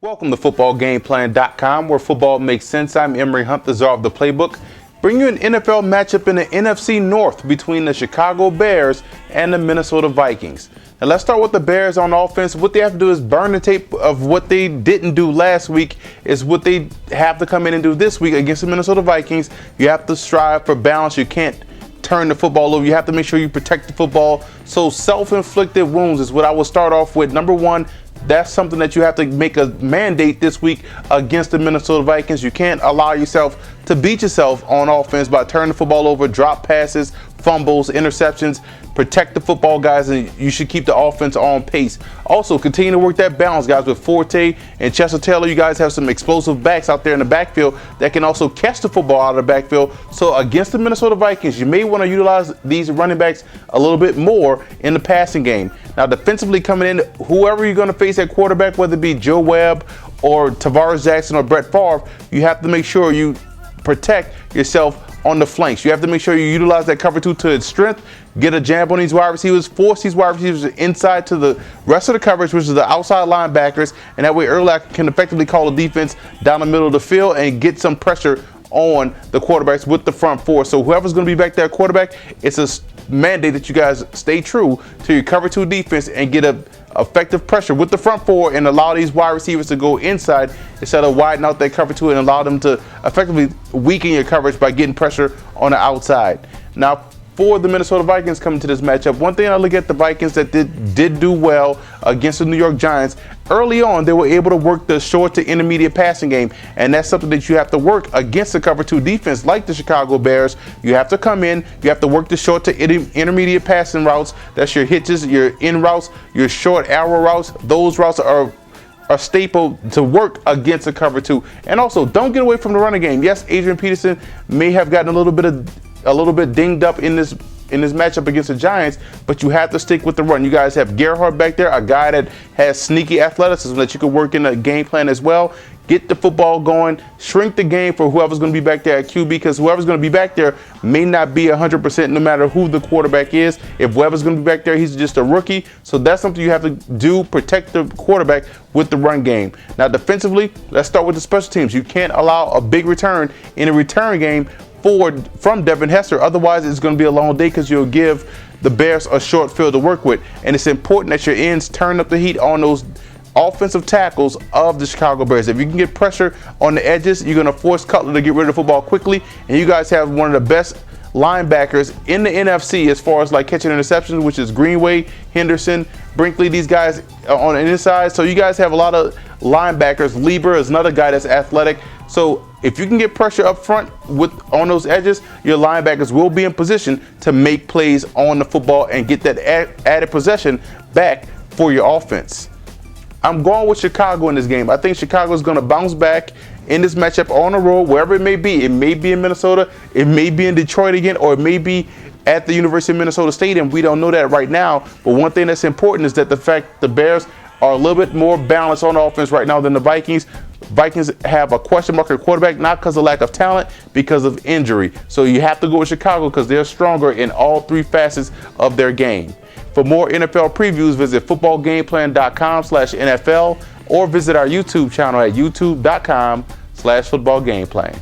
Welcome to footballgameplan.com, where football makes sense. I'm Emory Hunt, the czar of the playbook. Bring you an NFL matchup in the NFC North between the Chicago Bears and the Minnesota Vikings. Now let's start with the Bears on offense. What they have to do is burn the tape of what they didn't do last week is what they have to come in and do this week against the Minnesota Vikings. You have to strive for balance. You can't turn the football over. You have to make sure you protect the football. So self-inflicted wounds is what I will start off with. Number one, that's something that you have to make a mandate this week against the Minnesota Vikings. You can't allow yourself to beat yourself on offense by turning the football over, drop passes, fumbles, interceptions. Protect the football, guys, and you should keep the offense on pace. Also, continue to work that balance, guys, with Forte and Chester Taylor. You guys have some explosive backs out there in the backfield that can also catch the football out of the backfield. So against the Minnesota Vikings, you may want to utilize these running backs a little bit more in the passing game. Now, defensively coming in, whoever you're going to face at quarterback, whether it be Joe Webb or Tavares Jackson or Brett Favre, you have to make sure you protect yourself on the flanks. You have to make sure you utilize that cover two to its strength. Get a jab on these wide receivers, force these wide receivers inside to the rest of the coverage, which is the outside linebackers, and that way Urlacher can effectively call the defense down the middle of the field and get some pressure on the quarterbacks with the front four. So whoever's going to be back there quarterback, it's a mandate that you guys stay true to your cover two defense and get a effective pressure with the front four and allow these wide receivers to go inside instead of widening out that cover two and allow them to effectively weaken your coverage by getting pressure on the outside. Now, for the Minnesota Vikings coming to this matchup, one thing I look at the Vikings that did do well against the New York Giants, early on they were able to work the short to intermediate passing game, and that's something that you have to work against the cover two defense like the Chicago Bears. You have to come in, you have to work the short to intermediate passing routes. That's your hitches, your in routes, your short arrow routes. Those routes are a staple to work against the cover two. And also, don't get away from the running game. Yes, Adrian Peterson may have gotten a little bit dinged up in this matchup against the Giants, but you have to stick with the run. You guys have Gerhardt back there, a guy that has sneaky athleticism that you can work in the game plan as well. Get the football going, shrink the game for whoever's going to be back there at QB, because whoever's going to be back there may not be 100% no matter who the quarterback is. If Weber's going to be back there, he's just a rookie. So that's something you have to do, protect the quarterback with the run game. Now defensively, let's start with the special teams. You can't allow a big return in a return game from Devin Hester. Otherwise, it's going to be a long day because you'll give the Bears a short field to work with. And it's important that your ends turn up the heat on those offensive tackles of the Chicago Bears. If you can get pressure on the edges, you're going to force Cutler to get rid of the football quickly. And you guys have one of the best linebackers in the NFC as far as like catching interceptions, which is Greenway, Henderson, Brinkley, these guys on the inside. So you guys have a lot of linebackers. Lieber is another guy that's athletic. So if you can get pressure up front on those edges, your linebackers will be in position to make plays on the football and get that added possession back for your offense. I'm going with Chicago in this game. I think Chicago is going to bounce back in this matchup on the road, wherever it may be. It may be in Minnesota, it may be in Detroit again, or it may be at the University of Minnesota Stadium. We don't know that right now. But one thing that's important is that the fact the Bears are a little bit more balanced on offense right now than the Vikings. Vikings have a question mark at quarterback, not because of lack of talent, because of injury. So you have to go with Chicago because they're stronger in all three facets of their game. For more NFL previews, visit footballgameplan.com/NFL or visit our YouTube channel at youtube.com/footballgameplan.